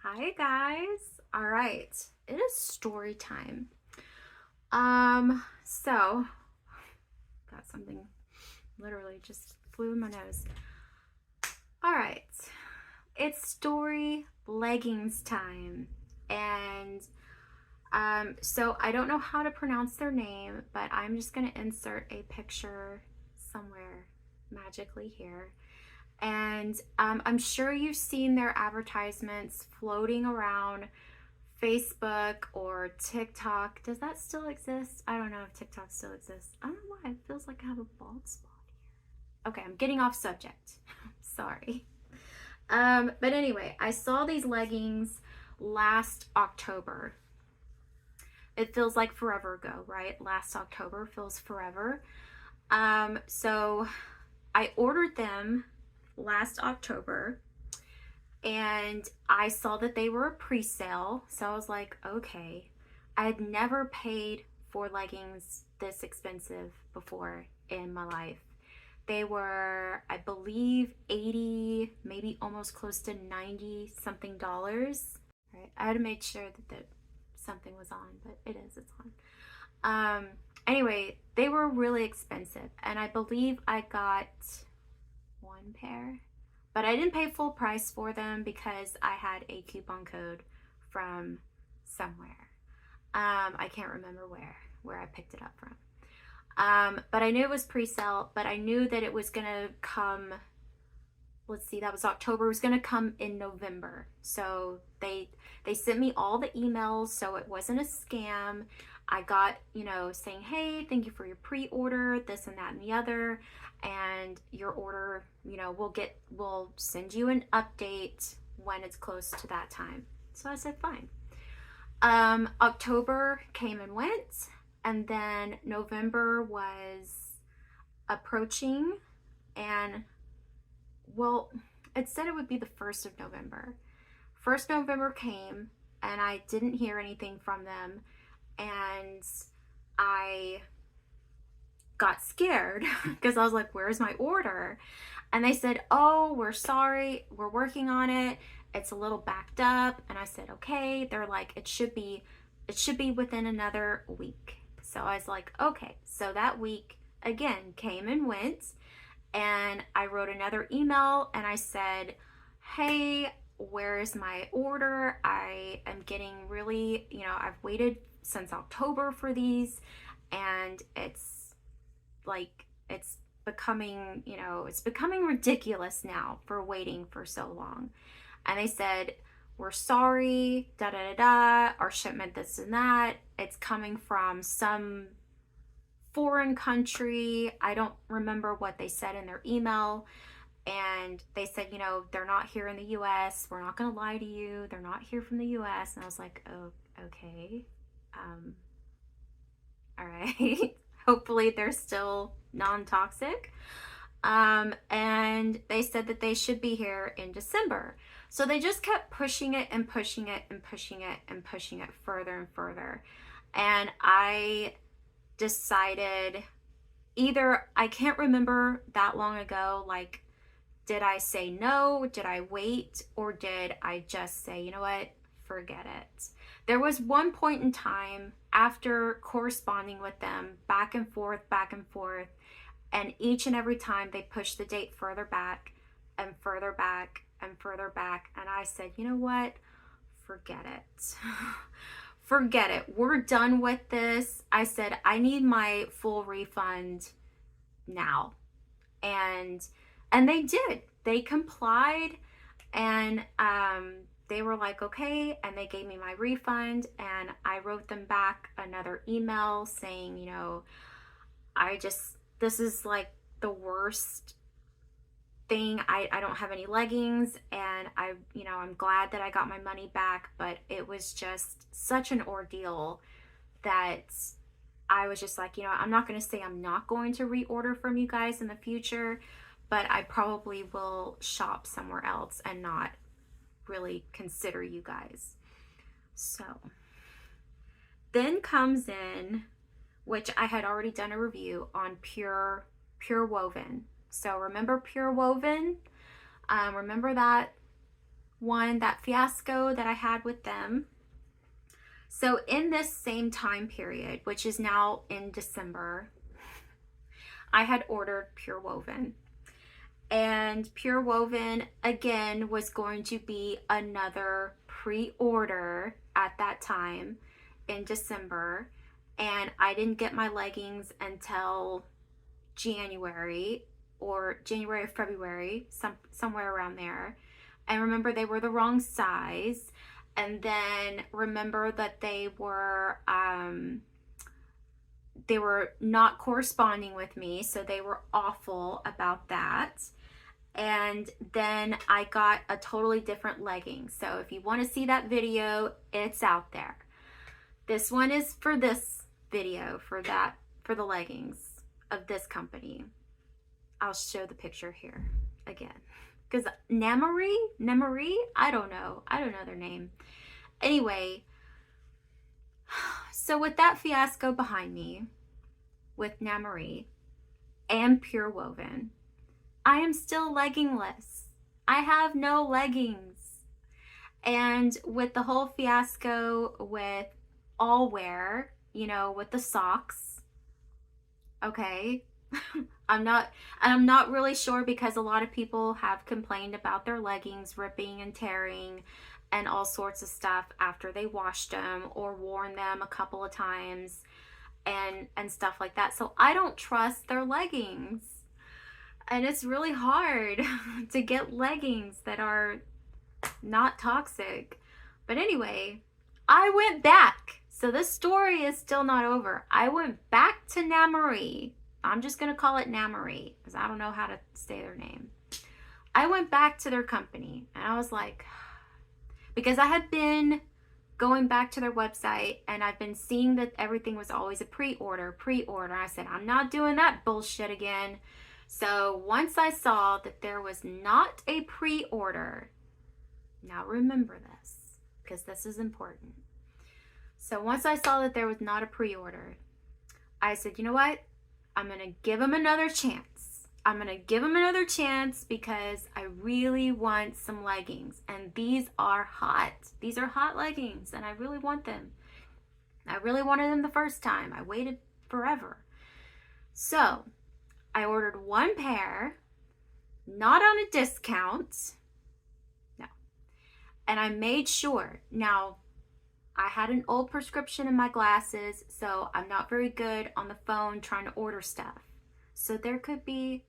Hi guys. All right. It is story time. So got something literally just flew in my nose. All right. It's story leggings time. And so I don't know how to pronounce their name, but I'm just going to insert a picture somewhere magically here. And I'm sure you've seen their advertisements floating around Facebook or TikTok. Does that still exist? I don't know if TikTok still exists. I don't know why. It feels like I have a bald spot here. Okay, I'm getting off subject. Sorry. But anyway, I saw these leggings last October. It feels like forever ago, right? Last October feels forever. So I ordered them last October and I saw that they were a pre-sale, so I was like, okay. I had never paid for leggings this expensive before in my life. They were, I believe, 80, maybe almost close to 90 something dollars. Right? I had to make sure that something was on, but it's on. Anyway, they were really expensive, and I believe I got one pair, but I didn't pay full price for them because I had a coupon code from somewhere. I can't remember where I picked it up from. But I knew it was pre-sale, but I knew that it was gonna come. Let's see, that was October. It was gonna come in November. So they sent me all the emails, so it wasn't a scam. I got, saying, hey, thank you for your pre-order, this and that and the other, and your order, we'll send you an update when it's close to that time. So I said, fine. October came and went, and then November was approaching, and well, it said it would be the 1st of November. 1st November came, and I didn't hear anything from them, and I got scared because I was like, where's my order? And they said, oh, we're sorry, we're working on it, it's a little backed up. And I said, okay. They're like, it should be within another week. So I was like, okay. So that week again came and went, and I wrote another email and I said, hey, where is my order? I am getting really, I've waited since October for these, and it's like, it's becoming ridiculous now for waiting for so long. And they said, we're sorry, da da da da, our shipment, this and that. It's coming from some foreign country. I don't remember what they said in their email. And they said, they're not here in the US. We're not going to lie to you. They're not here from the US. And I was like, oh, okay. All right. Hopefully they're still non-toxic. And they said that they should be here in December. So they just kept pushing it and pushing it and pushing it and pushing it further and further. And I decided, either, I can't remember that long ago, like, did I say no? Did I wait? Or did I just say, you know what? Forget it. There was one point in time after corresponding with them back and forth, and each and every time they pushed the date further back and further back and further back. And I said, you know what? Forget it. Forget it. We're done with this. I said, I need my full refund now. And they did. They complied, and they were like, okay, and they gave me my refund, and I wrote them back another email saying, this is like the worst thing. I don't have any leggings, and I'm glad that I got my money back, but it was just such an ordeal that I was just like, I'm not going to say I'm not going to reorder from you guys in the future, but I probably will shop somewhere else and not really consider you guys. So then comes in, which I had already done a review on Pure Woven. So remember Pure Woven? Remember that one, that fiasco that I had with them. So in this same time period, which is now in December, I had ordered Pure Woven. And Pure Woven, again, was going to be another pre-order at that time in December. And I didn't get my leggings until January or February, somewhere around there. And remember, they were the wrong size. And then remember that they were not corresponding with me, so they were awful about that. And then I got a totally different legging. So if you want to see that video, it's out there. This one is for this video, for the leggings of this company. I'll show the picture here again. Because Namarie, I don't know their name. Anyway, so with that fiasco behind me, with Namarie and Pure Woven, I am still leggingless. I have no leggings. And with the whole fiasco with all wear, you know, with the socks, okay, I'm not really sure, because a lot of people have complained about their leggings ripping and tearing and all sorts of stuff after they washed them or worn them a couple of times and stuff like that. So I don't trust their leggings. And it's really hard to get leggings that are not toxic. But anyway, I went back. So this story is still not over. I went back to Namarie. I'm just going to call it Namarie because I don't know how to say their name. I went back to their company and I was like, because I had been going back to their website and I've been seeing that everything was always a pre-order. I said, I'm not doing that bullshit again. So once I saw that there was not a pre-order, now remember this, because this is important. So once I saw that there was not a pre-order, I said, you know what? I'm going to give them another chance. I'm going to give them another chance because I really want some leggings. And these are hot. These are hot leggings and I really want them. I really wanted them the first time. I waited forever. So I ordered one pair, not on a discount. No. And I made sure. Now, I had an old prescription in my glasses, so I'm not very good on the phone trying to order stuff. So there could be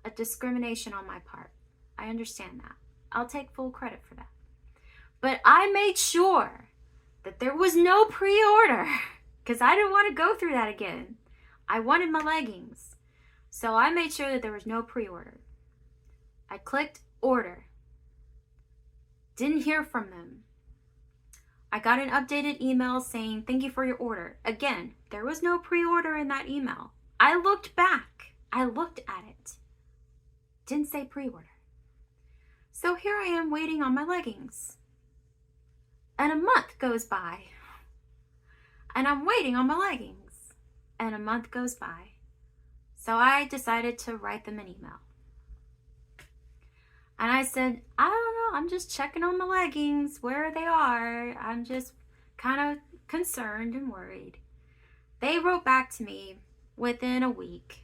a discrimination on my part. I understand that. I'll take full credit for that. But I made sure that there was no pre-order because I didn't want to go through that again. I wanted my leggings. So I made sure that there was no pre-order. I clicked order. Didn't hear from them. I got an updated email saying, thank you for your order. Again, there was no pre-order in that email. I looked back. I looked at it. Didn't say pre-order. So here I am waiting on my leggings. And a month goes by. And I'm waiting on my leggings. And a month goes by. So I decided to write them an email. And I said, I don't know, I'm just checking on my leggings, where they are. I'm just kind of concerned and worried. They wrote back to me within a week.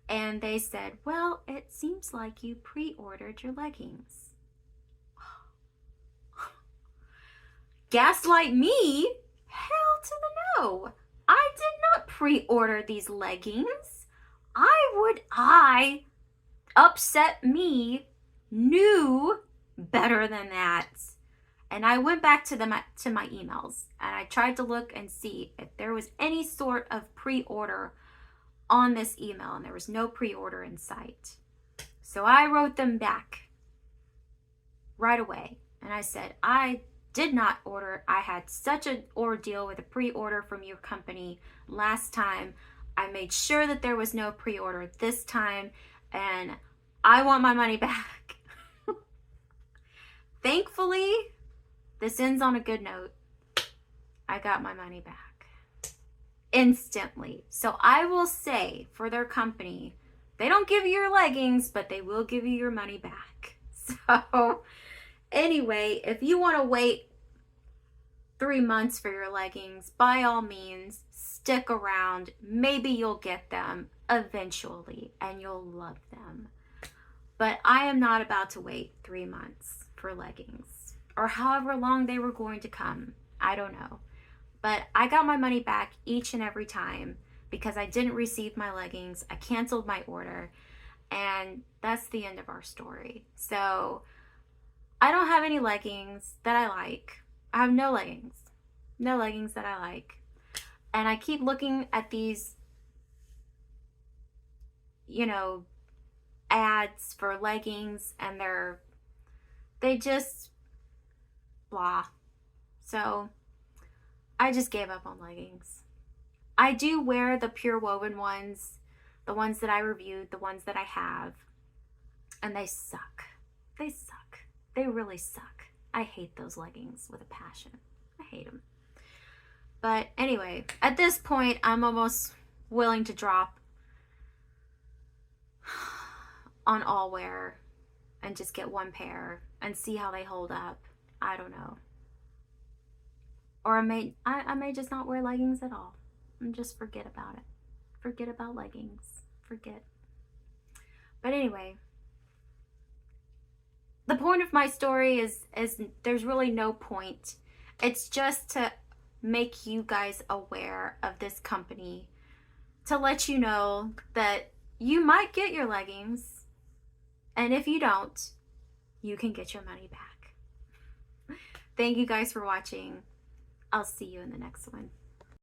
And they said, well, it seems like you pre-ordered your leggings. Gaslight me? Hell to the no. I did not pre-order these leggings. I upset me, knew better than that. And I went back to my emails and I tried to look and see if there was any sort of pre-order on this email, and there was no pre-order in sight. So I wrote them back right away and I said, I did not order. I had such an ordeal with a pre-order from your company last time. I made sure that there was no pre-order this time and I want my money back. Thankfully, this ends on a good note. I got my money back instantly. So I will say for their company, they don't give you your leggings, but they will give you your money back. So Anyway, if you want to wait 3 months for your leggings, by all means, stick around. Maybe you'll get them eventually and you'll love them. But I am not about to wait 3 months for leggings or however long they were going to come. I don't know. But I got my money back each and every time because I didn't receive my leggings. I canceled my order, and that's the end of our story. So I don't have any leggings that I like. I have no leggings. No leggings that I like. And I keep looking at these, ads for leggings, and they just blah. So I just gave up on leggings. I do wear the pure woven ones, the ones that I reviewed, the ones that I have, and they suck. They suck. They really suck. I hate those leggings with a passion. I hate them. But anyway, at this point, I'm almost willing to drop on all wear and just get one pair and see how they hold up. I don't know. Or I may just not wear leggings at all and just forget about it. Forget about leggings. Forget. But anyway, the point of my story is there's really no point. It's just to make you guys aware of this company, to let you know that you might get your leggings, and if you don't, you can get your money back. Thank you guys for watching. I'll see you in the next one.